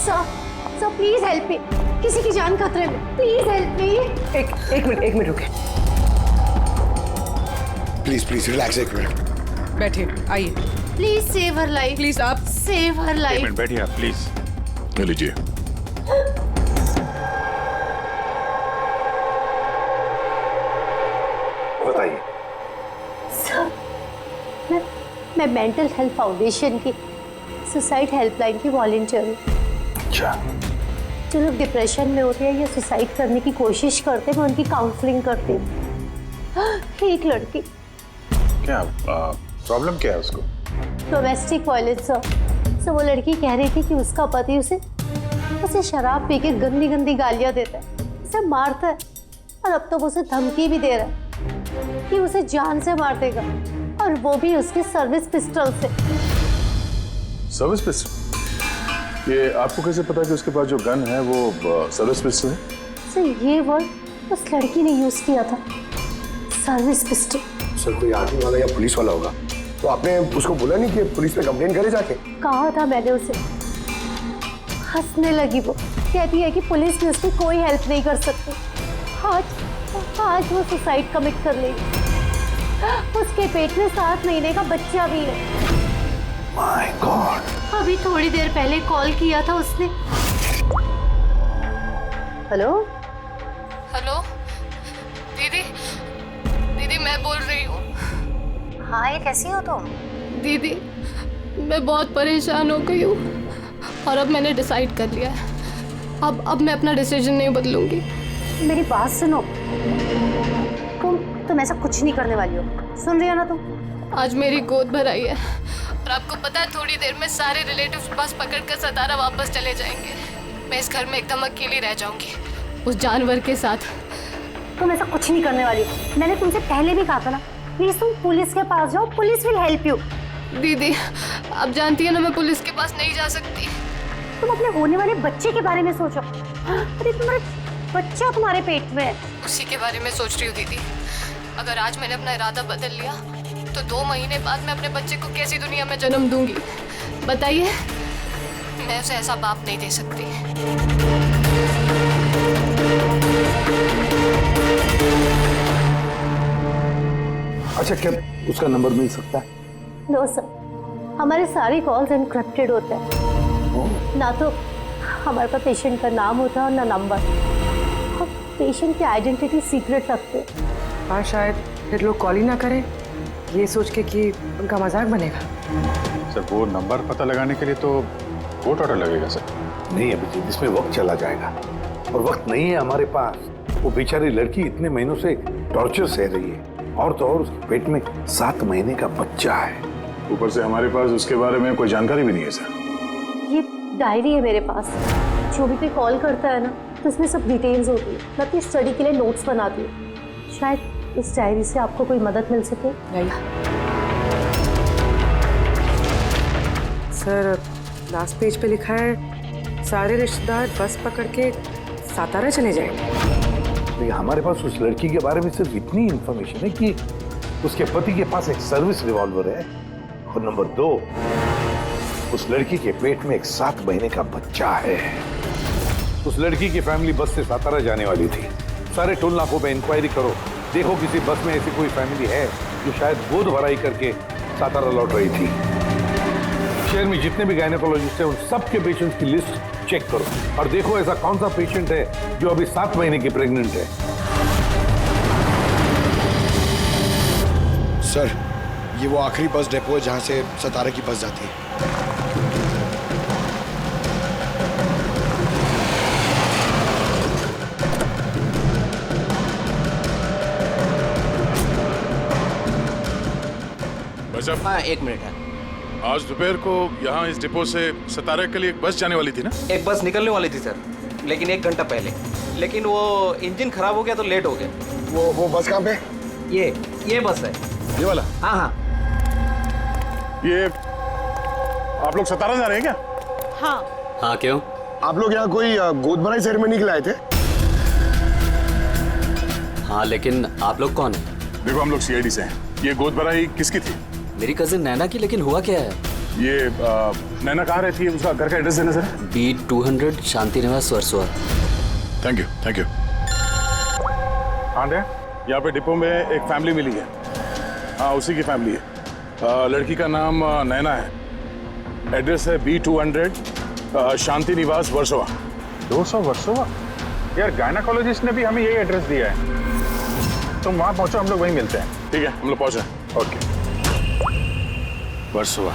Sir please help me, किसी की जान खतरे में, प्लीज हेल्प मी। एक मिनट रुके। प्लीज रिलैक्स, एक मिनट बैठिए, आइए। Please save her life, please आप सेव हर एक लाइफ। मिनट बैठिए आप प्लीज। ले लीजिए। बताइए। सर मैं मेंटल हेल्थ फाउंडेशन की सुसाइड हेल्पलाइन की वॉलंटियर हूँ। अच्छा। जो लोग डिप्रेशन में होते हैं या सुसाइड करने की कोशिश करते हैं, मैं उनकी काउंसलिंग करती हूँ। एक लड़की, क्या प्रॉब्लम क्या है उसको? Domestic violence sir. वो लड़की कह रही थी कि उसका पति उसे शराब पी के गंदी गंदी गालियां देता है, उसे मारता है, और अब तो वो उसे धमकी भी दे रहा है कि उसे जान से मार देगा, और वो भी उसके सर्विस पिस्टल से। Service pistol? ये आपको कैसे पता कि उसके पास जो गन है वो सर्विस पिस्टल है? सर ये वर्ड उस लड़की ने यूज किया था, सर्विस पिस्टल। सर कोई आर्मी वाला या पुलिस वाला होगा, तो आपने उसको बोला नहीं कि पुलिस पे कंप्लेंट करे जाके? कहा था मैंने उसे। हंसने लगी वो, कहती है कि पुलिस भी उसकी कोई हेल्प नहीं कर सकती। आज वो सुसाइड कमिट कर लेगी। उसके पेट में 7 महीने का बच्चा भी है। My God. अभी थोड़ी देर पहले कॉल किया था उसने। हेलो हेलो दीदी, दीदी मैं बोल रही हूँ। हाँ, ये कैसी हो तुम? दीदी मैं बहुत परेशान हो गई हूँ, और अब मैंने डिसाइड कर लिया है। अब मैं अपना डिसीजन नहीं बदलूंगी। मेरी बात सुनो, तुम ऐसा कुछ नहीं करने वाली हो, सुन रही हो ना तुम? आज मेरी गोद भराई है, और आपको पता है थोड़ी देर में सारे रिलेटिव्स बस पकड़कर सतारा वापस चले जाएंगे। मैं इस घर में एकदम अकेली रह जाऊंगी, उस जानवर के साथ। तुम ऐसा कुछ नहीं करने वाली हो। मैंने तुमसे पहले भी कहा था ना, प्लीज तुम पुलिस के पास जाओ, पुलिस विल हेल्प यू। दीदी आप जानती है ना मैं पुलिस के पास नहीं जा सकती। तुम अपने होने वाले बच्चे के बारे में सोचो। अरे तुम्हारे बच्चा तुम्हारे पेट में है। उसी के बारे में सोच रही हूँ दीदी। अगर आज मैंने अपना इरादा बदल लिया तो 2 महीने बाद मैं अपने बच्चे को कैसी दुनिया में जन्म दूंगी बताइए? मैं उसे ऐसा बाप नहीं दे सकती। अच्छा, क्या उसका नंबर मिल सकता है? नो सर, हमारे सारे कॉल्स एनक्रिप्टेड होते हैं। ना तो हमारे पास पेशेंट का नाम होता है और ना नंबर। हम पेशेंट की आइडेंटिटी सीक्रेट रखते हैं। और शायद फिर लोग कॉल ही ना करें, ये सोच के कि उनका मजाक बनेगा। सर वो नंबर पता लगाने के लिए तो कोर्ट ऑर्डर लगेगा सर। नहीं अभिजीत, इसमें वक्त चला जाएगा, और वक्त नहीं है हमारे पास। वो बेचारी लड़की इतने महीनों से टॉर्चर सह रही है, और तो और उसके पेट में 7 महीने का बच्चा है। ऊपर से हमारे पास उसके बारे में कोई जानकारी भी नहीं है सर। ये डायरी है मेरे पास, जो भी कोई कॉल करता है ना तो इसमें सब डिटेल्स होती है। मैं अपनी स्टडी के लिए नोट्स बनाती हूँ, शायद इस डायरी से आपको कोई मदद मिल सके। नहीं सर, लास्ट पेज पे लिखा है सारे रिश्तेदार बस पकड़ के सातारा चले जाएंगे। हमारे पास उस लड़की के बारे में सिर्फ इतनी इंफॉर्मेशन है कि उसके पति के पास एक सर्विस रिवॉल्वर है, और नंबर 2, उस लड़की के पेट में एक 7 महीने का बच्चा है। उस लड़की की फैमिली बस से सातारा जाने वाली थी। सारे टोल नाकों पे इंक्वायरी करो, देखो किसी बस में ऐसी कोई फैमिली है जो शायद गोद भराई करके सातारा लौट रही थी। शहर में जितने भी गायनेकोलॉजिस्ट हैं उन सबके पेशेंट्स की लिस्ट चेक करो, और देखो ऐसा कौन सा पेशेंट है जो अभी 7 महीने की प्रेग्नेंट है। सर, ये वो आखिरी बस डिपो है जहां से सतारा की बस जाती है। हाँ, 1 मिनट है। आज दोपहर को यहाँ इस डिपो से सतारा के लिए एक बस जाने वाली थी ना? एक बस निकलने वाली थी सर, लेकिन 1 घंटा पहले। लेकिन वो इंजन खराब हो गया तो लेट हो गया। वो बस कहाँ पे? ये बस है। ये वाला? हाँ हाँ। ये आप लोग सतारा जा रहे हैं क्या? हाँ क्यों? आप लोग यहाँ कोई गोद भराई सेरेमनी के लिए आए थे? हाँ, लेकिन आप लोग कौन हैं? देखो हम लोग CID से हैं। ये गोद भराई किसकी थी? मेरी कजिन नैना की, लेकिन हुआ क्या है? ये नैना कहाँ रहती है, उसका घर का एड्रेस देना सर। B200 शांति निवास Versova. Thank you, thank you. हाँ, यहाँ पे डिपो में एक फैमिली मिली है। हाँ, उसी की फैमिली है। लड़की का नाम नैना है। एड्रेस है B200 शांति निवास वर्सोवा। 200 वर्सोवा? यार गायनाकोलॉजिस्ट ने भी हमें यही एड्रेस दिया है। तुम वहां पहुंचो, हम लोग वहीं मिलते हैं। ठीक है, हम लोग पहुंचे। ओके, वर्सोवा।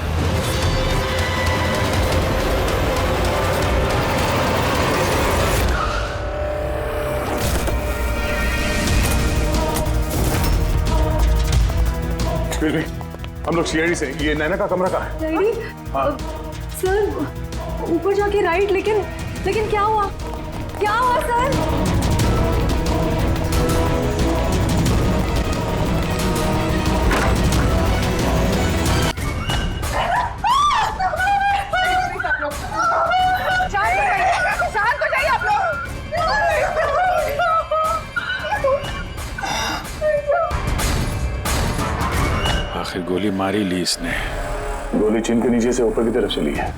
हम लोग सीआईडी से। ये नैना का कमरा कहाँ है? हाँ। सर ऊपर जाके राइट, लेकिन क्या हुआ सर? शांत हो जाइए आप लोग। आखिर गोली मारी ली इसने। गोली चिन के नीचे से ऊपर की तरफ चली है।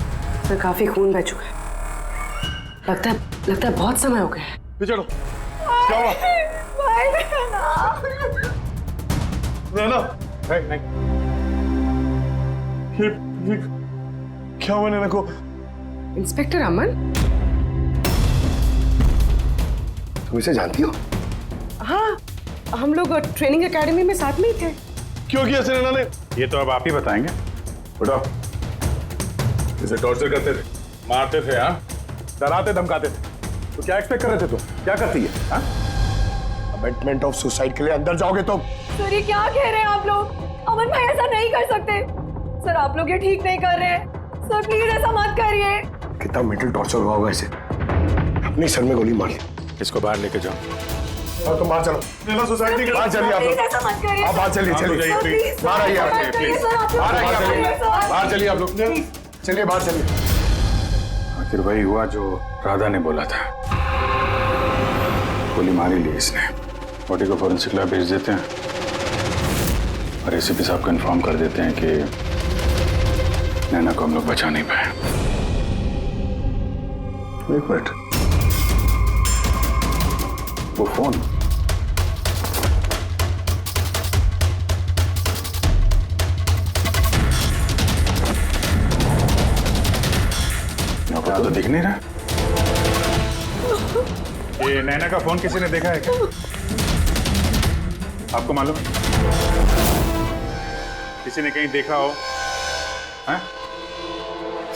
सर काफी खून बह चुका है। लगता है बहुत समय हो गया है। चलो, क्या हुआ? नैना, नहीं। ये क्या हुआ नैना को? इंस्पेक्टर अमन, तुम इसे जानती हो? हाँ, हम लोग ट्रेनिंग एकेडमी में साथ में ही थे। क्यों किया नैना ने? ये तो अब आप ही बताएंगे। उठाओ। इसे टॉर्चर करते थे, मारते थे, हाँ, डराते धमकाते थे। तो क्या एक्सपेक्ट कर रहे थे तुम? क्या करती है? हाँ? अबेटमेंट ऑफ सुसाइड के लिए अंदर जाओगे तुम? सर ये क्या कह रहे हैं आप लोग? अमन भाई ऐसा नहीं कर सकते। सर आप लोग ये ठीक नहीं कर रहे हैं। सर प्लीज ऐसा मत करिए। कितना मेंटल टॉर्चर हुआ होगा इसे। अपनी सर में गोली मारी। इसको बाहर लेके जाओ। और तुम बाहर चलो। नैना सुसाइड बाहर चलिए आप लोग। ऐसा मत करिए। आप बाहर चलिए, चलिए। बाहर आइए आप। बाहर आइए आप। बाहर चलिए आप लोग। चलिए बाहर चलिए। आखिर वही हुआ जो राधा ने बोला था। गोली मारी ली इसने। बॉडी को फॉरेंसिक लैब भेज देते हैं और एसीपी साहब को इन्फॉर्म कर देते हैं कि नैना को हम लोग बचा नहीं पाए। एक मिनट, वो फोन। यहाँ तो दिख नहीं रहा। ये नैना का फोन किसी ने देखा है क्या? आपको मालूम है? किसी ने कहीं देखा हो? हैं?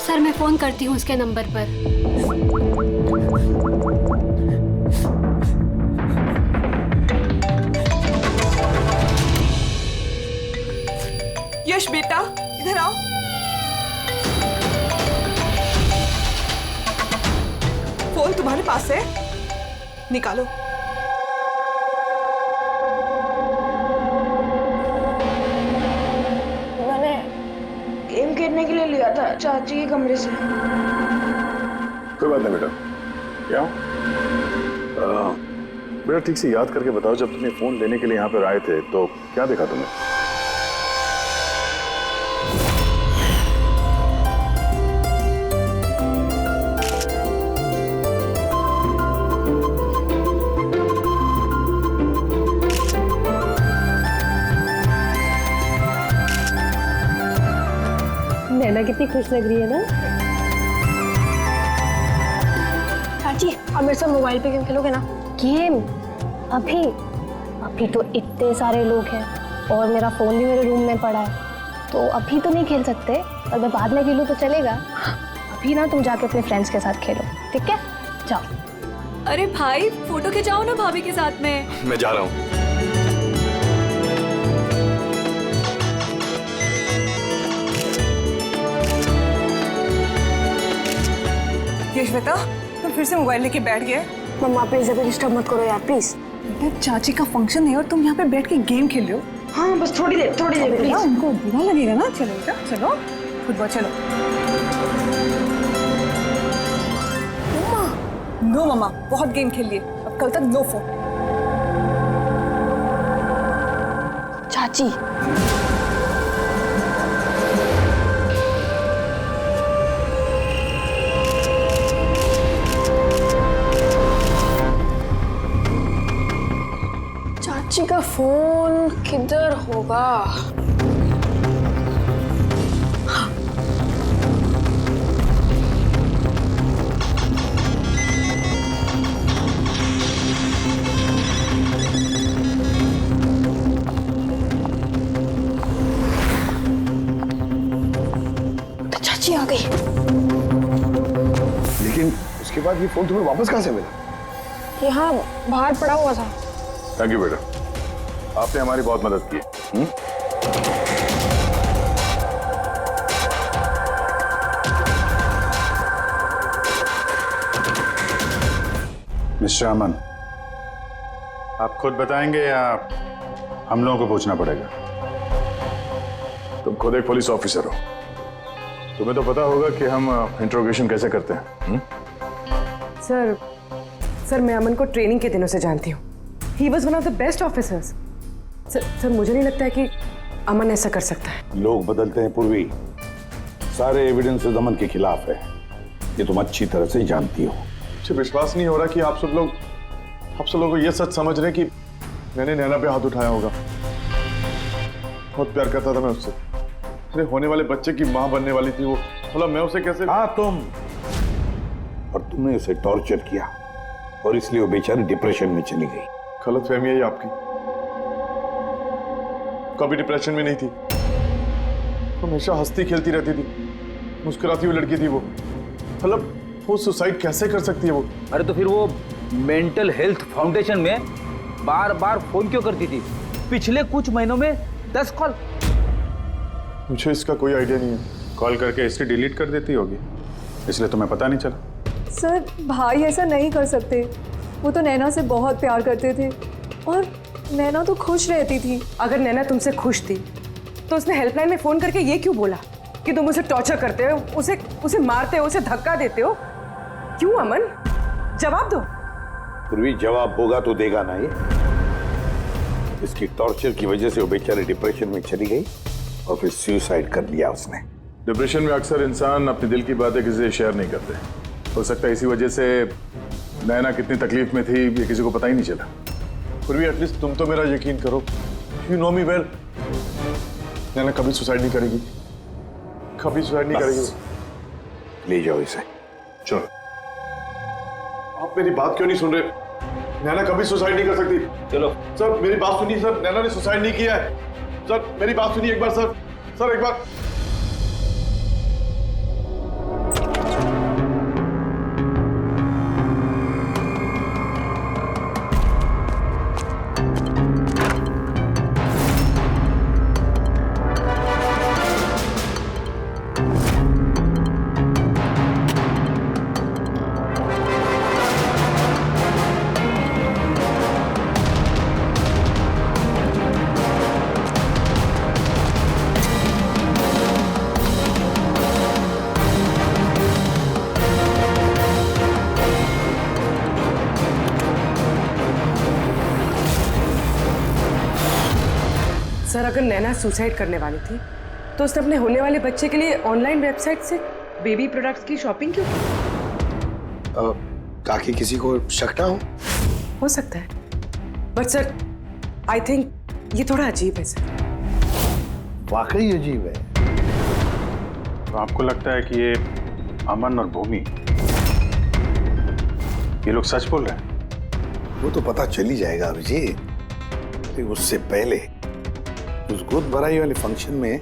सर मैं फोन करती हूँ उसके नंबर पर। यश बेटा इधर आओ। फोन तुम्हारे पास है, निकालो। मैंने गेम खेलने के लिए लिया था चाची के कमरे से। कोई बात नहीं बेटा। क्या बेटा ठीक से याद करके बताओ, जब तुमने फोन लेने के लिए यहाँ पर आए थे तो क्या देखा तुमने? नैना कितनी खुश लग रही है ना। चाची अब मेरे साथ मोबाइल पे गेम खेलोगे ना? गेम? अभी तो इतने सारे लोग हैं और मेरा फोन भी मेरे रूम में पड़ा है, तो अभी तो नहीं खेल सकते, और मैं बाद में खेलूँ तो चलेगा। अभी ना तुम जाके अपने फ्रेंड्स के साथ खेलो, ठीक है? जाओ। अरे भाई फोटो खिंचाओ ना भाभी के साथ में। मैं जा रहा हूँ। श्वेता तुम फिर से मोबाइल लेके बैठ गए। मम्मा प्लीज अभी डिस्टर्ब मत करो यार प्लीज। चाची का फंक्शन है और तुम यहाँ पे बैठ के गेम खेल रहे हो। हाँ बस थोड़ी देर प्लीज। उनको बुरा लगेगा ना। चलो बेटा चलो, फुटबॉल चलो। नो मम्मा बहुत गेम खेल लिए, अब कल तक नो फोन। चाची का फोन किधर होगा? तो चाची आ गई। लेकिन उसके बाद ये फोन तुम्हें वापस कहाँ से मिला? यहाँ बाहर पड़ा हुआ था। थैंक यू बेटा, आपने हमारी बहुत मदद की। मिस्टर अमन, आप खुद बताएंगे या हम लोगों को पूछना पड़ेगा? तुम खुद एक पुलिस ऑफिसर हो, तुम्हें तो पता होगा कि हम इंट्रोगेशन कैसे करते हैं। सर मैं अमन को ट्रेनिंग के दिनों से जानती हूँ। He was one of the best officers. Sir मुझे नहीं लगता है कि अमन ऐसा कर सकता है। लोग बदलते हैं पूर्वी, सारे एविडेंसेस अमन के खिलाफ है, ये तुम अच्छी तरह से जानती हो। मुझे विश्वास नहीं हो रहा कि आप सब लोग ये सच समझ रहे हैं कि मैंने नैना पे हाथ उठाया होगा। बहुत प्यार करता था मैं उससे, अरे होने वाले बच्चे की माँ बनने वाली थी वो, भला मैं उसे कैसे? हाँ तुम, और तुमने उसे टॉर्चर किया और इसलिए वो बेचारी डिप्रेशन में चली गई। गलतफहमी है आपकी, कभी डिप्रेशन में नहीं थी, हमेशा हंसती खेलती रहती थी, मुस्कुराती हुई लड़की थी वो। मतलब वो सुसाइड कैसे कर सकती है वो? अरे तो फिर वो मेंटल हेल्थ फाउंडेशन में बार बार फोन क्यों करती थी? पिछले कुछ महीनों में 10 कॉल। मुझे इसका कोई आइडिया नहीं है। कॉल करके हिस्ट्री डिलीट कर देती होगी, इसलिए तुम्हें पता नहीं चला। सर भाई ऐसा नहीं कर सकते, वो तो नैना से बहुत प्यार करते थे और नैना तो खुश रहती थी। अगर नैना तुमसे खुश थी तो उसने हेल्पलाइन में फोन करके ये क्यों बोला कि तुम उसे टॉर्चर करते हो, उसे मारते हो, उसे धक्का देते हो? क्यों अमन? जवाब दो। पूर्वी जवाब होगा तो देगा ना ये। इसकी टॉर्चर की वजह से वो बेचारी डिप्रेशन में चली गई और फिर सुसाइड कर लिया उसने। डिप्रेशन में अक्सर इंसान अपने दिल की बातें किसी से शेयर नहीं करते। हो सकता है इसी वजह से नैना कितनी तकलीफ में थी ये किसी को पता ही नहीं चला। फिर भी एटलीस्ट तुम तो मेरा यकीन करो, यू नो मी वेल, नैना कभी सुसाइड नहीं करेगी, कभी सुसाइड नहीं करेगी। ले जाओ इसे। चलो, आप मेरी बात क्यों नहीं सुन रहे? नैना कभी सुसाइड नहीं कर सकती। चलो सर मेरी बात सुनिए सर, नैना ने सुसाइड नहीं किया है सर, मेरी बात सुनिए एक बार सर, सर एक बार। सर अगर नैना सुसाइड करने वाली थी तो उसने अपने होने वाले बच्चे के लिए ऑनलाइन वेबसाइट से बेबी प्रोडक्ट्स की शॉपिंग क्यों की? ताकि किसी को शक ना हो सकता है, बट सर आई थिंक ये थोड़ा अजीब है सर। वाकई अजीब है। तो आपको लगता है कि ये अमन और भूमि ये लोग सच बोल रहे हैं? वो तो पता चल ही जाएगा अभिजीत। उससे पहले उस गोद भराई वाले फंक्शन में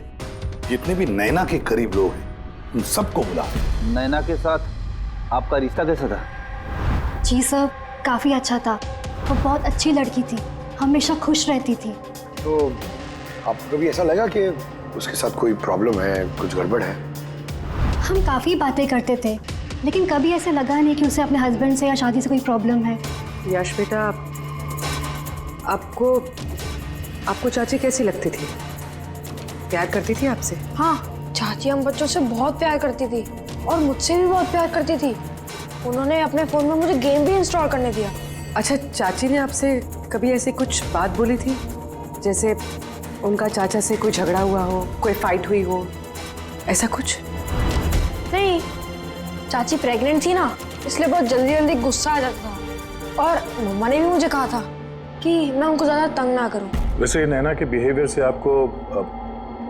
जितने भी नैना के करीब लोग हैं उन सबको बुला। नैना के साथ आपका रिश्ता कैसा था? जी सर, काफ़ी अच्छा था। वो बहुत अच्छी लड़की थी, हमेशा खुश रहती थी। तो आपको कभी ऐसा लगा कि उसके साथ कोई प्रॉब्लम है, कुछ गड़बड़ है? हम काफ़ी बातें करते थे, लेकिन कभी ऐसे लगा नहीं कि उसे अपने हस्बैंड से या शादी से कोई प्रॉब्लम है। यश बेटा, आपको चाची कैसी लगती थी? प्यार करती थी आपसे? हाँ, चाची हम बच्चों से बहुत प्यार करती थी और मुझसे भी बहुत प्यार करती थी। उन्होंने अपने फोन में मुझे गेम भी इंस्टॉल करने दिया। अच्छा, चाची ने आपसे कभी ऐसी कुछ बात बोली थी, जैसे उनका चाचा से कोई झगड़ा हुआ हो, कोई फाइट हुई हो, ऐसा कुछ? नहीं, चाची प्रेग्नेंट थी ना, इसलिए बहुत जल्दी जल्दी गुस्सा आ जाता था। और मम्मा ने भी मुझे कहा था कि मैं उनको ज़्यादा तंग ना करूं। वैसे नैना के बिहेवियर से आपको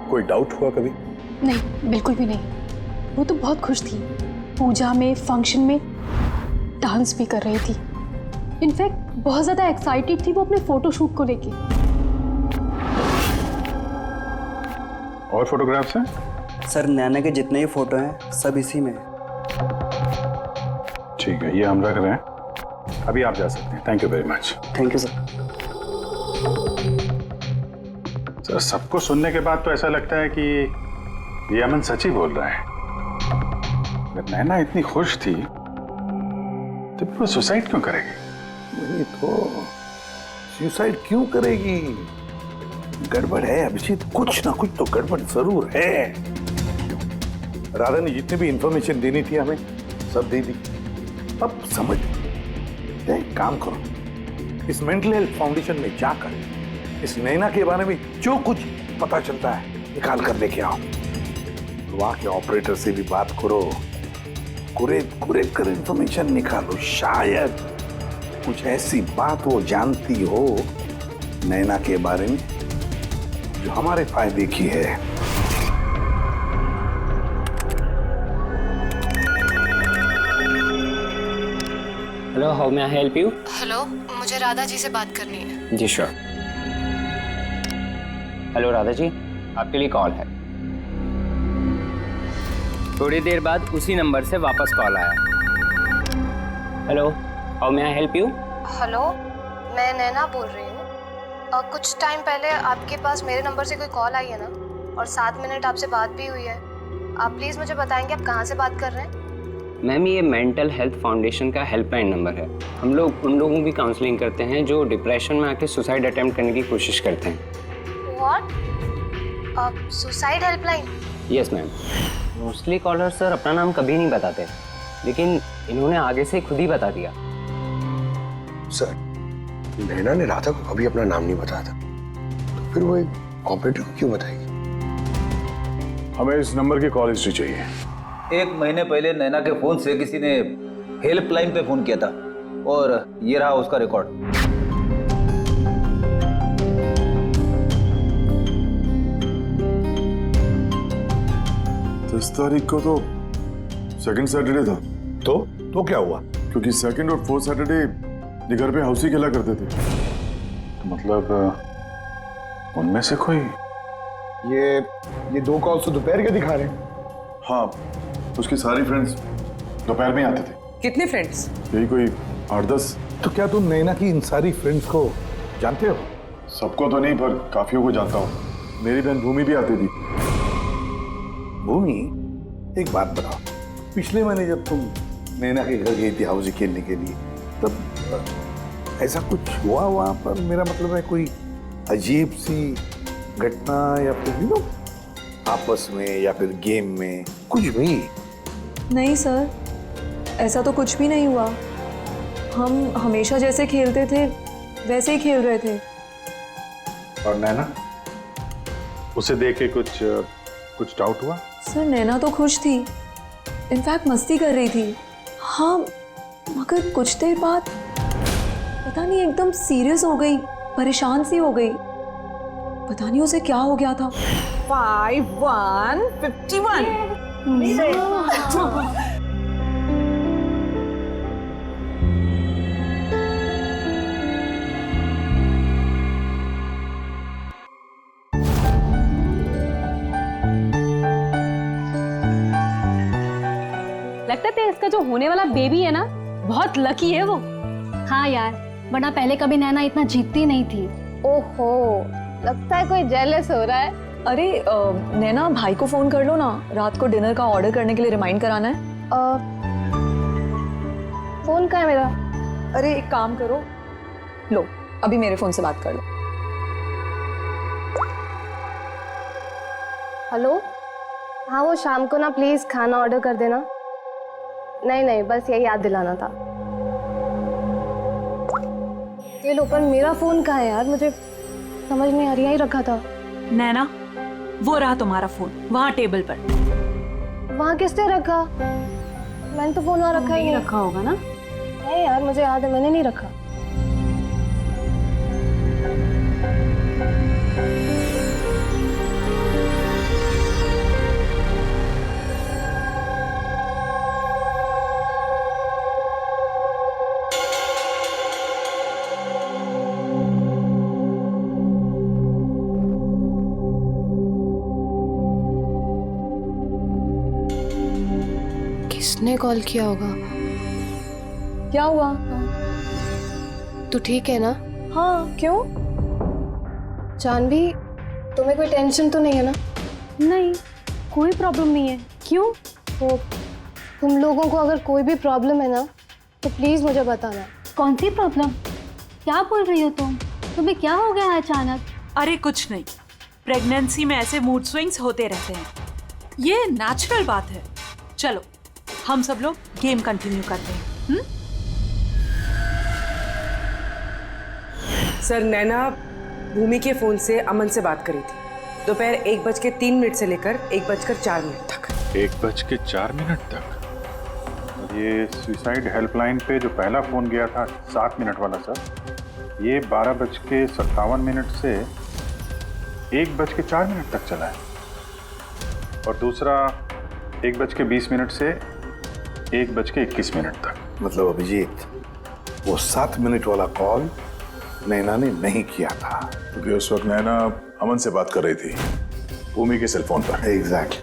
कोई डाउट हुआ कभी? नहीं, बिल्कुल भी नहीं। वो तो बहुत खुश थी, पूजा में, फंक्शन में डांस भी कर रही थी। इनफैक्ट बहुत ज़्यादा एक्साइटेड थी वो अपने फोटोशूट को लेके। और फोटोग्राफ्स हैं? सर नैना के जितने ही फोटो हैं सब इसी में। ठीक है, ये हम रख रहे हैं। अभी आप जा सकते हैं। Thank you very much. Thank you sir. Sir सबको सुनने के बाद तो ऐसा लगता है कि ये अमन सच ही बोल रहा है। अगर नैना इतनी खुश थी तो फिर वो सुसाइड क्यों करेगी? नहीं तो सुसाइड क्यों करेगी? गड़बड़ है अभिजीत, कुछ ना कुछ तो गड़बड़ जरूर है। राधा ने जितनी भी इंफॉर्मेशन देनी थी हमें सब दे दी। अब समझ एक काम करो, इस मेंटल हेल्थ फाउंडेशन में जाकर इस नैना के बारे में जो कुछ पता चलता है निकाल कर लेके आओ। वहां के ऑपरेटर से भी बात करो, कुरेद कर इंफॉर्मेशन निकालो। शायद कुछ ऐसी बात वो जानती हो नैना के बारे में जो हमारे फायदे की है। Hello, how may I help you? Hello, मुझे राधा जी से बात करनी है। जी श्योर। हेलो राधा जी, आपके लिए कॉल है। थोड़ी देर बाद उसी नंबर से वापस कॉल आया। Hello, how may I help you? Hello, मैं नैना बोल रही हूँ। कुछ टाइम पहले आपके पास मेरे नंबर से कोई कॉल आई है ना, और 7 मिनट आपसे बात भी हुई है। आप प्लीज़ मुझे बताएंगे आप कहाँ से बात कर रहे हैं? मैम, ये मेंटल हेल्थ फाउंडेशन का हेल्पलाइन नंबर है। हम लोग उन लोगों की काउंसलिंग करते हैं जो डिप्रेशन में आके सुसाइड अटेम्प्ट करने की कोशिश करते हैं। What? Suicide helpline? Yes ma'am. Mostly caller sir अपना नाम कभी नहीं बताते, लेकिन इन्होंने आगे से खुद ही बता दिया। सर, नैना ने राधा को कभी अपना नाम नहीं बताया था, तो फिर वो एक ऑपरेटर को क्यों बताएगी? हमें इस नंबर की कॉल हिस्ट्री चाहिए। 1 महीने पहले नैना के फोन से किसी ने हेल्पलाइन पे फोन किया था और ये रहा उसका रिकॉर्ड। 10 तारीख को तो सेकंड सैटरडे था। तो क्या हुआ? क्योंकि सेकंड और 4th सैटरडे ये घर पे हाउसी खेला करते थे। तो मतलब उनमें से कोई। ये 2 कॉल्स तो दोपहर के दिखा रहे हैं। हाँ, उसकी सारी फ्रेंड्स दोपहर में आते थे। कितने फ्रेंड्स? यही कोई 8-10। तो क्या तुम नैना की इन सारी फ्रेंड्स को जानते हो? सबको तो नहीं, पर काफियों को जानता हूँ। मेरी बहन भूमि भी आती थी। भूमि, एक बात बताओ, पिछले महीने जब तुम नैना के घर गई थी हाउसी खेलने के लिए, तब ऐसा कुछ हुआ वहां पर? मेरा मतलब है कोई अजीब सी घटना या फिर आपस में या फिर गेम में कुछ भी? नहीं सर, ऐसा तो कुछ भी नहीं हुआ। हम हमेशा जैसे खेलते थे वैसे ही खेल रहे थे। और नैना, उसे देख के कुछ डाउट हुआ? सर नैना तो खुश थी, इनफैक्ट मस्ती कर रही थी। हाँ, मगर कुछ देर बाद पता नहीं एकदम सीरियस हो गई, परेशान सी हो गई। पता नहीं उसे क्या हो गया था। 5151। लगता है इसका जो होने वाला बेबी है ना, बहुत लकी है वो। हाँ यार, वरना पहले कभी नैना इतना जीतती नहीं थी। ओहो, लगता है कोई जेलस हो रहा है। अरे नैना, भाई को फोन कर लो ना, रात को डिनर का ऑर्डर करने के लिए रिमाइंड कराना है। फोन कहाँ है मेरा? अरे एक काम करो, लो अभी मेरे फोन से बात कर लो। हेलो, हाँ वो शाम को ना प्लीज खाना ऑर्डर कर देना। नहीं, बस यही याद दिलाना था। ये लो, पर मेरा फोन कहाँ है यार? मुझे समझ नहीं आ रही, यहीं रखा था। नैना, वो रहा तुम्हारा फोन वहाँ टेबल पर। वहाँ किसने रखा? मैंने तो फोन वहाँ रखा ही नहीं। रखा होगा ना? नहीं यार, मुझे याद है मैंने नहीं रखा। किसने कॉल किया होगा? क्या हुआ? तू ठीक है ना? हाँ, क्यों? जानवी, तुम्हें कोई टेंशन तो नहीं है ना? नहीं, कोई प्रॉब्लम नहीं है। क्यों? तो तुम लोगों को अगर कोई भी प्रॉब्लम है ना तो प्लीज मुझे बताना। कौन सी प्रॉब्लम? क्या बोल रही हो तुम? तुम्हें क्या हो गया है अचानक? अरे कुछ नहीं, प्रेगनेंसी में ऐसे मूड स्विंग्स होते रहते हैं, ये नेचुरल बात है। चलो हम सब लोग गेम कंटिन्यू करते हैं। सर, नैना भूमि के फोन से अमन से बात करी थी दोपहर 1:03 से लेकर 1:04 तक। 1:04 तक? ये सुसाइड हेल्पलाइन पे जो पहला फोन गया था 7 मिनट वाला सर, ये 12:57 से 1:04 तक चला है, और दूसरा 1:20 से 1:21 तक। मतलब अभिजीत, वो 7 मिनट वाला कॉल नैना ने नहीं किया था, क्योंकि उस वक्त नैना अमन से बात कर रही थी भूमि के सेल फोन पर। एग्जैक्टली।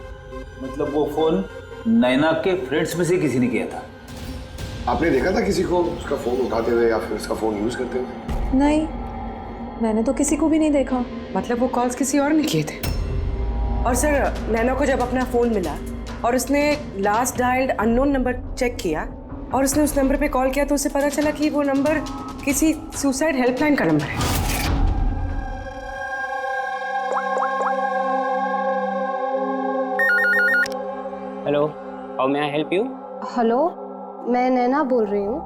मतलब वो फोन नैना के फ्रेंड्स में से किसी ने किया था? आपने देखा था किसी को उसका फोन उठाते हुए या फिर उसका फोन यूज करते हुए? नहीं, मैंने तो किसी को भी नहीं देखा। मतलब वो कॉल्स किसी और ने किए थे। और सर, नैना को जब अपना फोन मिला और उसने last dialled unknown number check किया और उसने उस नंबर पे कॉल किया तो उसे पता चला कि वो नंबर किसी सुसाइड हेल्पलाइन का नंबर है। Hello, how may I help you? Hello, मैं नैना बोल रही हूँ।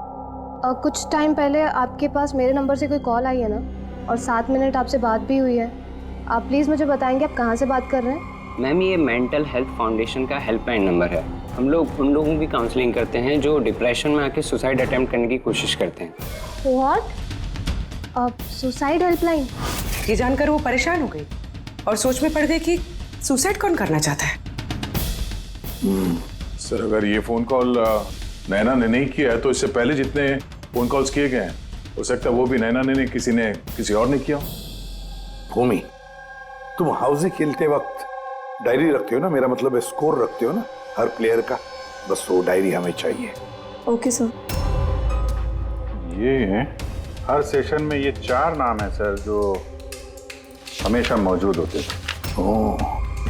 कुछ टाइम पहले आपके पास मेरे नंबर से कोई कॉल आई है ना, और 7 मिनट आपसे बात भी हुई है। आप प्लीज़ मुझे बताएंगे आप कहाँ से बात कर रहे हैं? मैम, ये मेंटल हेल्थ फाउंडेशन का हेल्पलाइन नंबर है। हम लोग उन लोगों की काउंसलिंग करते हैं जो डिप्रेशन में आके सुसाइड अटेम्प्ट करने की कोशिश करते हैं। व्हाट? Suicide helpline? ये जानकर वो परेशान हो गई और सोच में पड़ गई कि सुसाइड कौन करना चाहता है। सर, अगर ये फोन कॉल नैना ने नहीं किया है तो इससे पहले जितने फोन कॉल्स किए गए हैं हो सकता है वो भी नैना ने किसी और ने किया। भूमि, तुम हाउसी खेलते वक्त डायरी रखते हो ना? मेरा मतलब है स्कोर रखते हो ना हर प्लेयर का? बस वो डायरी हमें चाहिए। Okay sir. ये हर सेशन में ये 4 नाम है सर जो हमेशा मौजूद होते थे।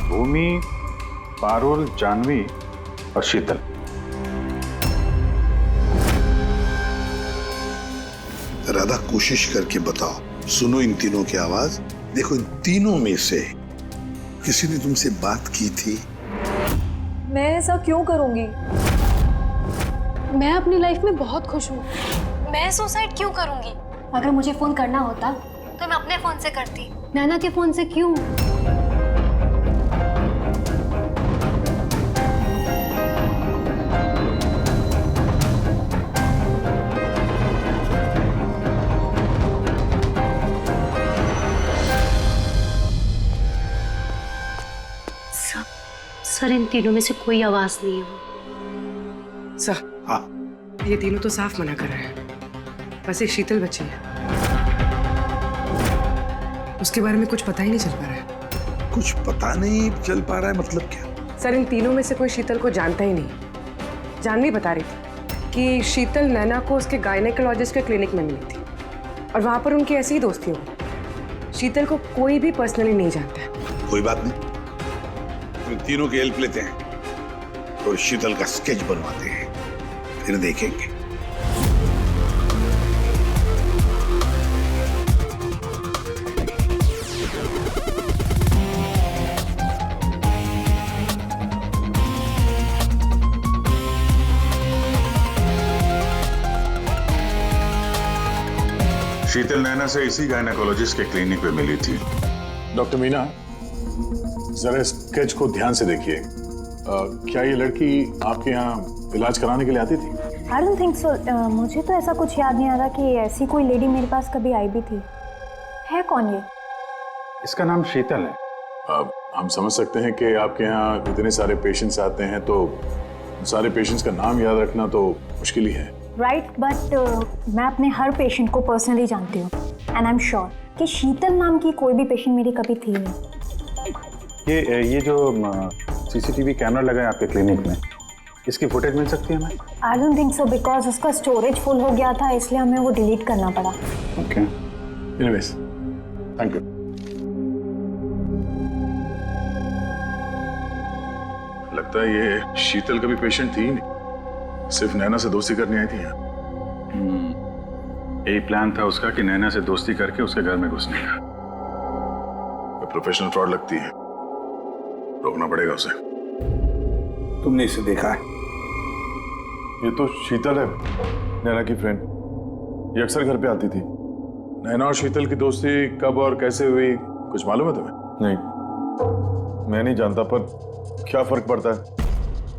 भूमि, पारुल, जानवी और शीतल। राधा, कोशिश करके बताओ। सुनो इन तीनों की आवाज। देखो, इन तीनों में से किसी ने तुमसे बात की थी? मैं ऐसा क्यों करूंगी? मैं अपनी लाइफ में बहुत खुश हूँ। मैं सुसाइड क्यों करूंगी? अगर मुझे फोन करना होता तो मैं अपने फोन से करती, नैना के फोन से क्यों? सर, इन तीनों में से कोई आवाज नहीं है। सर, हाँ, ये तीनों तो साफ मना कर रहे हैं, बस एक शीतल बची है। उसके बारे में कुछ पता ही नहीं चल पा रहा है। कुछ पता नहीं चल पा रहा है मतलब क्या? सर, इन तीनों में से कोई शीतल को जानता ही नहीं। जानवी बता रही थी कि शीतल नैना को उसके गायनेकोलॉजिस्ट के क्लिनिक में मिली थी और वहां पर उनकी ऐसी ही दोस्ती हुई। शीतल को कोई भी पर्सनली नहीं जानता है। कोई बात नहीं, तीनों की हेल्प लेते हैं और शीतल का स्केच बनवाते हैं, फिर देखेंगे। शीतल नैना से इसी गायनेकोलॉजिस्ट के क्लिनिक पे मिली थी। डॉक्टर मीना, जरा स्केच को ध्यान से देखिए। क्या ये लड़की आपके यहाँ इलाज कराने के लिए आती थी? I don't think so. मुझे तो ऐसा कुछ याद नहीं आ रहा कि ऐसी कोई लेडी मेरे पास कभी आई भी थी। है कौन ये? इसका नाम शीतल है। अब हम समझ सकते हैं कि आपके यहाँ इतने सारे पेशेंट्स आते हैं तो सारे पेशेंट्स का नाम याद रखना तो मुश्किल ही है। राइट, बट मैं अपने हर पेशेंट को पर्सनली जानती हूँ एंड आई एम श्योर कि शीतल नाम की कोई भी पेशेंट मेरी कभी थी नहीं। ये जो सीसीटीवी कैमरा लगा है आपके क्लिनिक में, इसकी फुटेज मिल सकती है हमें? I don't think so because उसका स्टोरेज फुल हो गया था, इसलिए हमें वो डिलीट करना पड़ा। Okay, anyways thank you. लगता है ये शीतल कभी पेशेंट थी ही नहीं, सिर्फ नैना से दोस्ती करने आई थी यहाँ। यही प्लान था उसका कि नैना से दोस्ती करके उसके घर में घुसने का। प्रोफेशनल फ्रॉड लगती है, रोकना पड़ेगा उसे। तुमने इसे देखा है? ये तो शीतल है, नैना की फ्रेंड। ये अक्सर घर पे आती थी। नैना और शीतल की दोस्ती कब और कैसे हुई कुछ मालूम है तुम्हें? नहीं, मैं नहीं जानता, पर क्या फर्क पड़ता है?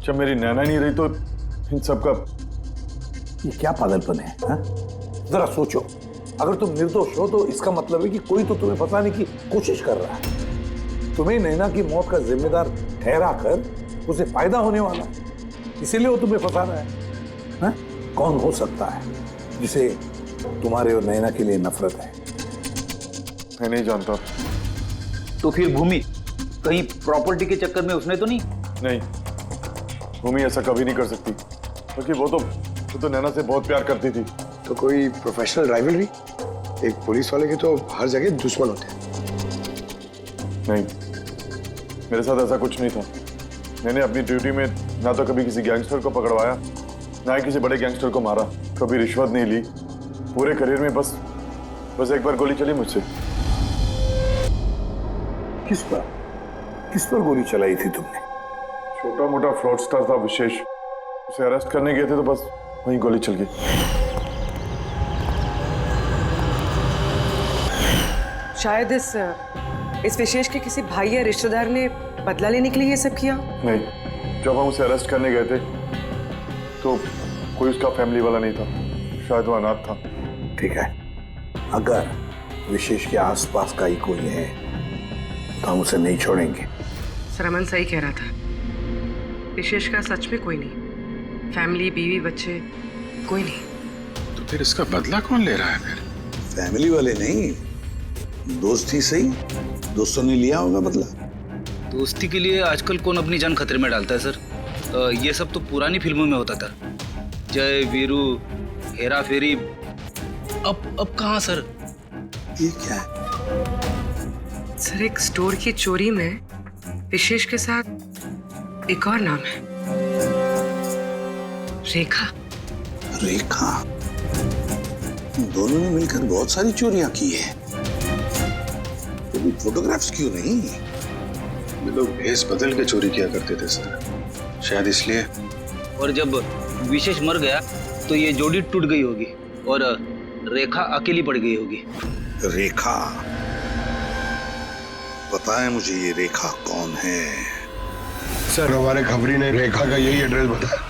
जब मेरी नैना नहीं रही तो इन सब का। ये क्या पागलपन है हा? जरा सोचो, अगर तुम निर्दोष हो तो इसका मतलब है कि कोई तो तुम्हें फंसाने की कोशिश कर रहा है। तुम्हें नैना की मौत का जिम्मेदार ठहरा कर उसे फायदा होने वाला है, इसीलिए वो तुम्हें फंसा रहा है। हा? कौन हो सकता है जिसे तुम्हारे और नैना के लिए नफरत है? मैं नहीं जानता। तो फिर भूमि कहीं प्रॉपर्टी के चक्कर में उसने तो नहीं? नहीं, भूमि ऐसा कभी नहीं कर सकती, क्योंकि वो तो नैना से बहुत प्यार करती थी। तो कोई प्रोफेशनल राइवलरी? एक पुलिस वाले के तो हर जगह दुश्मन होते हैं। नहीं, मेरे साथ ऐसा कुछ नहीं था। मैंने अपनी ड्यूटी में ना तो कभी किसी गैंगस्टर को पकड़वाया, ना ही किसी बड़े गैंगस्टर को मारा, कभी रिश्वत नहीं ली। पूरे करियर में बस एक बार गोली चली मुझसे। किस पर गोली चलाई थी तुमने? छोटा मोटा फ्रॉडस्टर था विशेष, उसे अरेस्ट करने गए थे तो बस वहीं गोली चल गई। शायद इस विशेष के किसी भाई या रिश्तेदार ने बदला लेने के लिए ये सब किया। नहीं, जब हम उसे अरेस्ट करने गए थे तो कोई उसका फैमिली वाला नहीं था, शायद वो अनाथ था। ठीक है, अगर विशेष के आसपास का ही कोई है तो हम उसे नहीं छोड़ेंगे। सर, अमन सही कह रहा था, विशेष का सच में कोई नहीं, फैमिली, बीवी, बच्चे, कोई नहीं। तो फिर इसका बदला कौन ले रहा है फिर? फैमिली वाले नहीं, दोस्त ही सही। दोस्तों ने लिया होगा बदला। दोस्ती के लिए आजकल कौन अपनी जान खतरे में डालता है सर? ये सब तो पुरानी फिल्मों में होता था, जय वीरू, हेरा फेरी। अब कहाँ सर? ये क्या है? सर, एक स्टोर की चोरी में विशेष के साथ एक और नाम है, रेखा। रेखा? दोनों ने मिलकर बहुत सारी चोरियां की है। फोटोग्राफ्स क्यों नहीं? ये लोग भेस बदल के चोरी किया करते थे सर, शायद इसलिए। और जब विशेष मर गया तो ये जोड़ी टूट गई होगी और रेखा अकेली पड़ गई होगी। रेखा? पता है मुझे ये रेखा कौन है? सर, हमारे खबरी ने रेखा का यही एड्रेस बताया।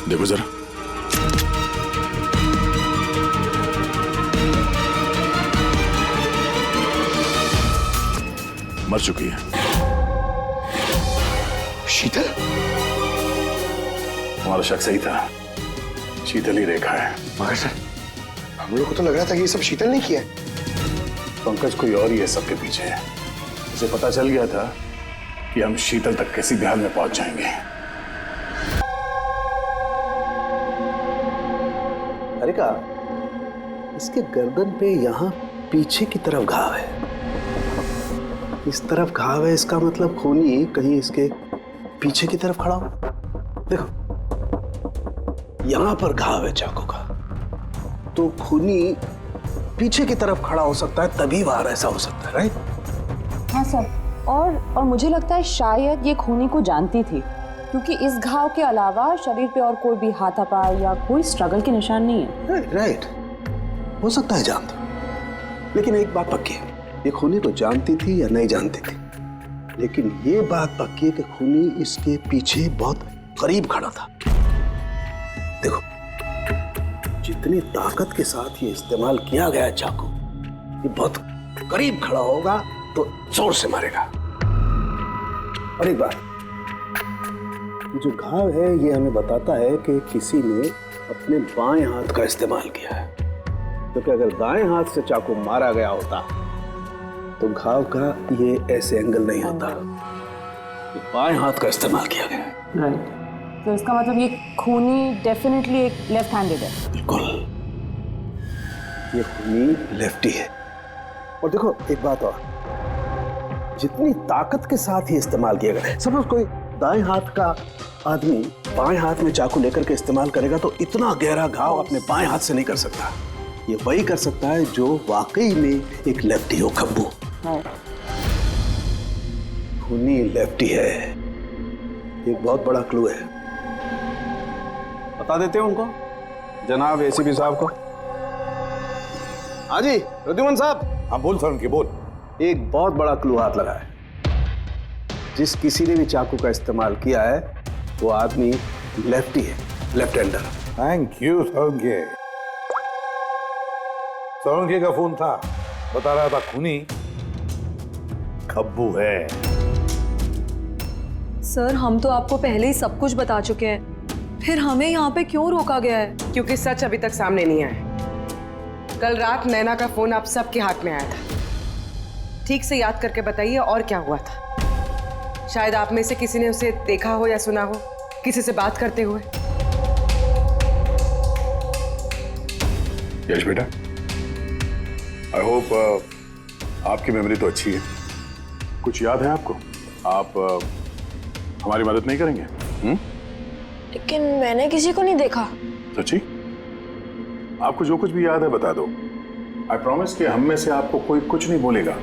देखो जरा, मर चुकी है। शीतल? हमारा शक सही था, शीतल ही रेखा है। मगर सर, हम लोग को तो लग रहा था कि ये सब शीतल ने किया है। पंकज कोई और ही है सबके पीछे। उसे पता चल गया था कि हम शीतल तक किसी भी हाल में पहुंच जाएंगे। अरे का, इसके गर्दन पे यहाँ पीछे की तरफ घाव है। इस तरफ घाव है, इसका मतलब खूनी कहीं इसके पीछे की तरफ खड़ा हो। देखो, यहाँ पर घाव है चाकू का, तो खूनी पीछे की तरफ खड़ा हो सकता है, तभी वार ऐसा हो सकता है। राइट? हाँ सर, और मुझे लगता है शायद ये खूनी को जानती थी, क्योंकि इस घाव के अलावा शरीर पे और कोई भी हाथापाई या कोई स्ट्रगल के निशान नहीं है। राइट, हो सकता है जानती, लेकिन एक बात पक्की है, ये खूनी को जानती थी या नहीं जानती थी, लेकिन ये बात पक्की है कि खूनी इसके पीछे बहुत करीब खड़ा था। देखो, जितनी ताकत के साथ ये इस्तेमाल किया गया चाकू, ये बहुत करीब खड़ा होगा तो जोर से मारेगा। और एक बात, जो घाव है ये हमें बताता है कि किसी ने अपने बाएं हाथ का इस्तेमाल किया है, क्योंकि अगर दाएं हाथ से चाकू मारा गया होता तो घाव का ये ऐसे एंगल नहीं होता। तो बाएं हाथ का इस्तेमाल किया गया है। राइट। तो इसका मतलब ये खूनी डेफिनेटली एक लेफ्ट हैंडेड है। बिल्कुल, ये खूनी लेफ्टी है। और देखो एक बात और, जितनी ताकत के साथ ही इस्तेमाल किया गया है, सपोज कोई दाएं हाथ का आदमी बाएं हाथ में चाकू लेकर के इस्तेमाल करेगा तो इतना गहरा घाव अपने बाएं हाथ से नहीं कर सकता। ये वही कर सकता है जो वाकई में एक लेफ्टी हो। खब्बू खूनी लेफ्टी है। एक बहुत बड़ा क्लू है। बता देते हैं उनको, जनाब एसीपी साहब को। हाँ जी प्रद्युमन साहब। हाँ बोल सर, उनके बोल। एक बहुत बड़ा क्लू हाथ लगा है। जिस किसी ने भी चाकू का इस्तेमाल किया है वो आदमी लेफ्टी है, left hander. Thank you Solanke. Solanke का फोन था, बता रहा था खूनी खब्बू है। सर हम तो आपको पहले ही सब कुछ बता चुके हैं, फिर हमें यहाँ पे क्यों रोका गया है? क्योंकि सच अभी तक सामने नहीं आया। कल रात नैना का फोन आप सबके हाथ में आया था। ठीक से याद करके बताइए और क्या हुआ था। शायद आप में से किसी ने उसे देखा हो या सुना हो, किसी से बात करते हुए। यश बेटा, आई होप आपकी मेमोरी तो अच्छी है। कुछ याद है आपको? आप हमारी मदद नहीं करेंगे? लेकिन मैंने किसी को नहीं देखा। सच्ची? आपको जो कुछ भी याद है बता दो। आई प्रॉमिस कि हम में से आपको कोई कुछ नहीं बोलेगा।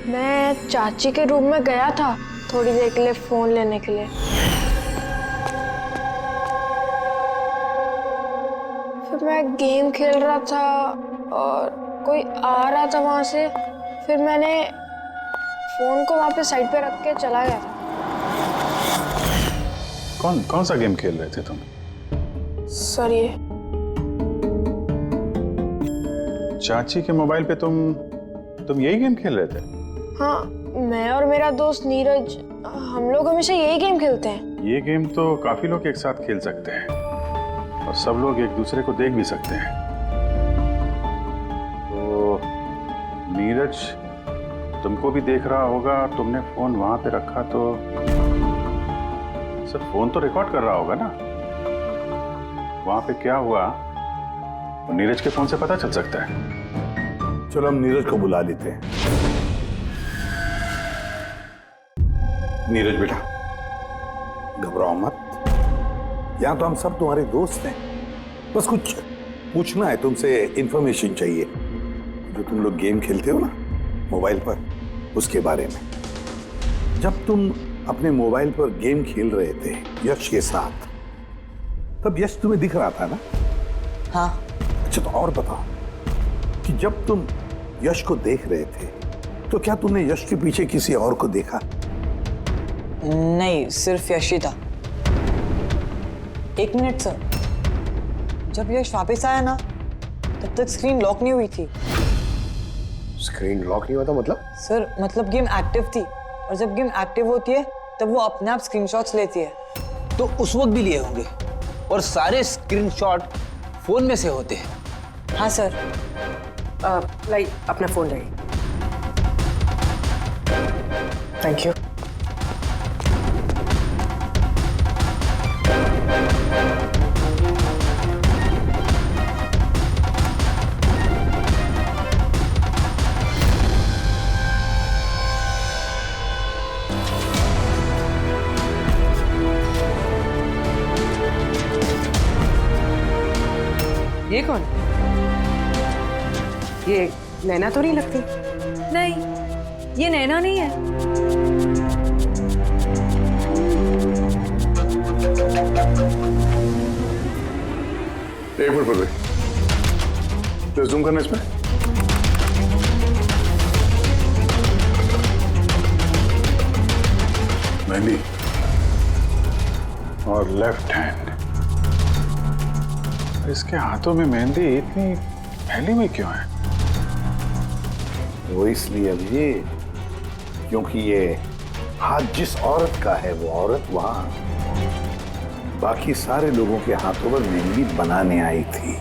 मैं चाची के रूम में गया था थोड़ी देर के लिए फोन लेने के लिए। फिर मैं गेम खेल रहा था और कोई आ रहा था वहां से। फिर मैंने फोन को वहां पे साइड पे रख के चला गया था। कौन सा गेम खेल रहे थे तुम? सर ये चाची के मोबाइल पे तुम यही गेम खेल रहे थे? हाँ, मैं और मेरा दोस्त नीरज, हम लोग हमेशा यही गेम खेलते हैं। ये गेम तो काफी लोग एक साथ खेल सकते हैं और सब लोग एक दूसरे को देख भी सकते हैं। तो नीरज तुमको भी देख रहा होगा, तुमने फोन वहां पे रखा तो सर फोन तो रिकॉर्ड कर रहा होगा ना। वहां पे क्या हुआ तो नीरज के फोन से पता चल सकता है। चलो हम नीरज को बुला लेते हैं। नीरज बेटा, घबराओ मत। यहां तो हम सब तुम्हारे दोस्त हैं। बस कुछ पूछना है तुमसे, इंफॉर्मेशन चाहिए। जो तुम लोग गेम खेलते हो ना मोबाइल पर, उसके बारे में। जब तुम अपने मोबाइल पर गेम खेल रहे थे यश के साथ, तब यश तुम्हें दिख रहा था ना? हाँ। अच्छा तो और बताओ कि जब तुम यश को देख रहे थे तो क्या तुमने यश के पीछे किसी और को देखा? नहीं, सिर्फ यश ही था। एक मिनट सर, जब यश वापस आया ना तब तक स्क्रीन लॉक नहीं हुई थी। स्क्रीन लॉक नहीं हुआ था मतलब? सर मतलब गेम एक्टिव थी और जब गेम एक्टिव होती है तब वो अपने आप स्क्रीनशॉट्स लेती है। तो उस वक्त भी लिए होंगे और सारे स्क्रीनशॉट फोन में से होते हैं। हाँ सर। लाई अपना फोन लाई। Thank you. ये कौन? ये नैना तो नहीं लगती। नहीं, ये नैना नहीं है। एक मिनट पर जूम करना इसमें। मेहंदी और लेफ्ट हैंड। इसके हाथों में मेहंदी इतनी फैली हुई क्यों है? वो इसलिए अभी क्योंकि ये हाथ जिस औरत का है वो औरत वहां बाकी सारे लोगों के हाथों पर मेहंदी बनाने आई थी।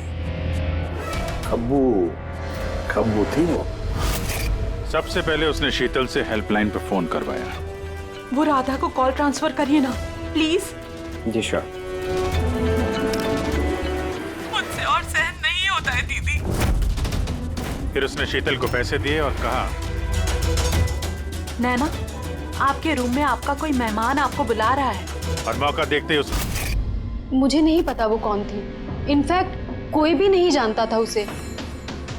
खब्बू थी वो। सबसे पहले उसने शीतल से हेल्पलाइन पर फोन करवाया। वो राधा को कॉल ट्रांसफर करिए ना प्लीज। Ji sure. मुझसे और सहन नहीं होता है दीदी। फिर उसने शीतल को पैसे दिए और कहा, नैना आपके रूम में आपका कोई मेहमान आपको बुला रहा है। और मौका देखते ही उस मुझे नहीं पता वो कौन थी। इनफैक्ट कोई भी नहीं जानता था उसे।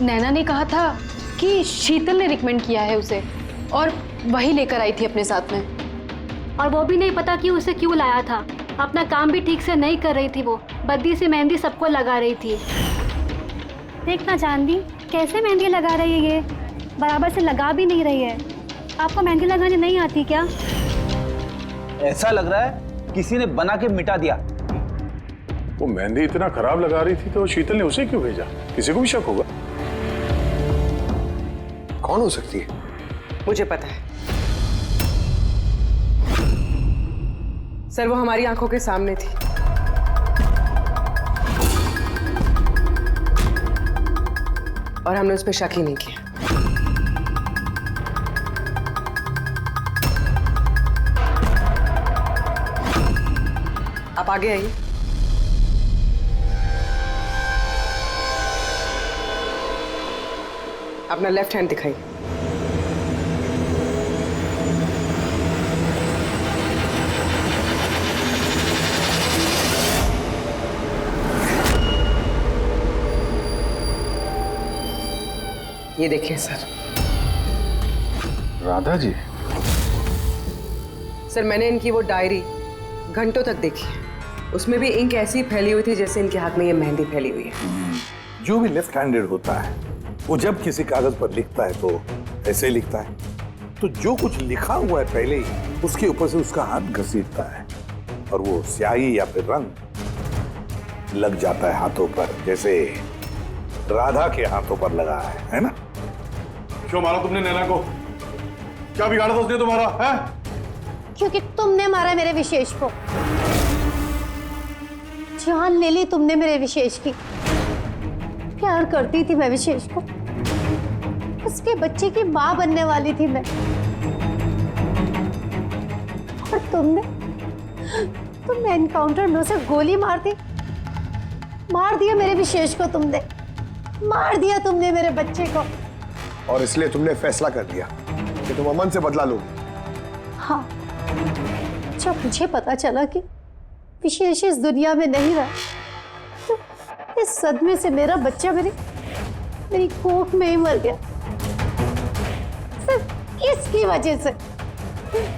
नैना ने कहा था कि शीतल ने रिकमेंड किया है उसे और वही लेकर आई थी अपने साथ में। और वो भी नहीं पता कि उसे क्यों लाया था। अपना काम भी ठीक से नहीं कर रही थी वो। बद्दी से मेहंदी सबको लगा रही थी। देखना चांदी कैसे मेहंदी लगा रही है, ये बराबर से लगा भी नहीं रही है। आपको मेहंदी लगाने नहीं आती क्या? ऐसा लग रहा है किसी ने बना के मिटा दिया। वो मेहंदी इतना खराब लगा रही थी तो शीतल ने उसे क्यों भेजा? किसी को भी शक होगा। कौन हो सकती है? मुझे पता है सर, वो हमारी आंखों के सामने थी। और हमने उस पर शक ही नहीं किया। आप आगे आइए। अपना लेफ्ट हैंड दिखाइए। ये देखिए सर। राधा जी? सर मैंने इनकी वो डायरी घंटों तक देखी। उसमें भी इंक ऐसी फैली हुई थी जैसे इनके हाथ में ये मेहंदी फैली हुई है। जो भी लेफ्ट हैंडेड होता है वो जब किसी कागज पर लिखता है तो ऐसे लिखता है। तो जो कुछ लिखा हुआ है पहले ही उसके ऊपर से उसका हाथ घसीटता है और वो स्याही या फिर रंग लग जाता है हाथों पर, जैसे राधा के हाथों पर लगा है ना? क्यों मारा तुमने नैना को? क्या बिगाड़ा था उसने तुम्हारा? है? क्योंकि तुमने मारा मेरे विशेष को। जान ले ली तुमने मेरे विशेष की। प्यार करती थी मैं विशेष को। उसके बच्चे की मां बनने वाली थी मैं। और तुमने एनकाउंटर में उसे गोली मार दिया मेरे विशेष को। तुमने मार दिया तुमने मेरे बच्चे को। और इसलिए तुमने फैसला कर लिया कि तुम अमन से बदला लोगे। हाँ, जब मुझे पता चला कि विशेष इस दुनिया में नहीं रहा तो इस सदमे से मेरा बच्चा मेरी कोख में ही मर गया। सिर्फ इसकी वजह से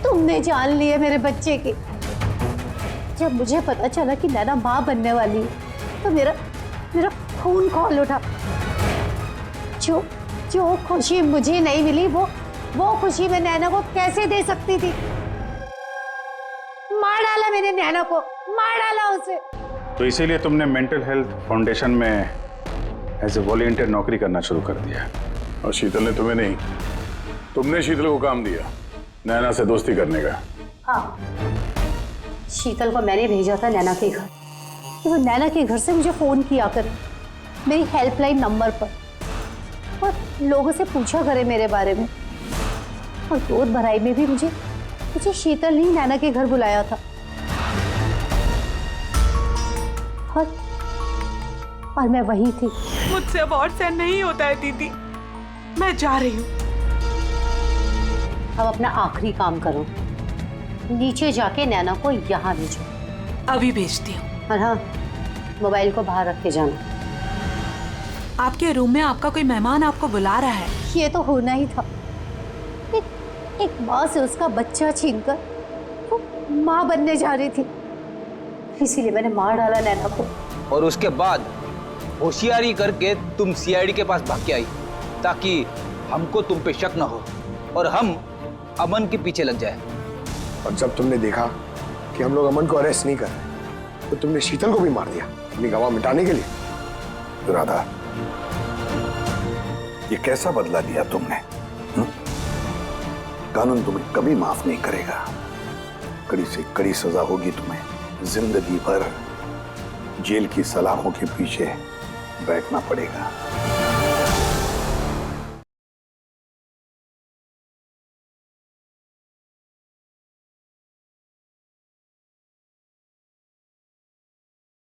तुमने जान ली है मेरे बच्चे की। जब मुझे पता चला कि नैना मां बनने वाली है तो मेरा खून खौल उठा। जो खुशी मुझे नहीं मिली वो खुशी मैं नैना को कैसे दे सकती थी? मार डाला मैंने नैना को, मार डाला उसे। तो इसीलिए तुमने मेंटल हेल्थ फाउंडेशन में एज ए वॉलंटियर नौकरी करना शुरू कर दिया। और शीतल ने तुम्हें नहीं, तुमने शीतल को काम दिया नैना से दोस्ती करने का। हाँ, शीतल को मैंने भेजा था नैना के घर कि वो नैना के घर से मुझे फोन किया करे मेरी हेल्पलाइन नंबर पर और लोगों से पूछा करे मेरे बारे में। और गोद भराई में भी मुझे शीतल ने नैना के घर बुलाया था। और मैं वही थी। मुझसे अब और सहन नहीं होता है दीदी, मैं जा रही हूँ। अब अपना आखिरी काम करो, नीचे जाके नैना को यहाँ भेजो। अभी भेजती हूँ। और हाँ, मोबाइल को बाहर रख के जाना। आपके रूम में आपका कोई मेहमान आपको बुला रहा है। ये तो होना ही था। एक माँ से उसका बच्चा छीनकर वो माँ बनने जा रही थी, इसीलिए मैंने मार डाला नैना को। और उसके बाद होशियारी करके तुम सीआईडी के पास भाग के आई ताकि हमको तुम पे शक न हो और हम अमन के पीछे लग जाए। और जब तुमने देखा कि हम लोग अमन को अरेस्ट नहीं कर रहे तो तुमने शीतल को भी मार दिया अपनी गवाह मिटाने के लिए। राधा, ये कैसा बदला लिया तुमने? कानून तुम्हें कभी माफ नहीं करेगा। कड़ी से कड़ी सजा होगी तुम्हें। जिंदगी भर जेल की सलाखों के पीछे बैठना पड़ेगा।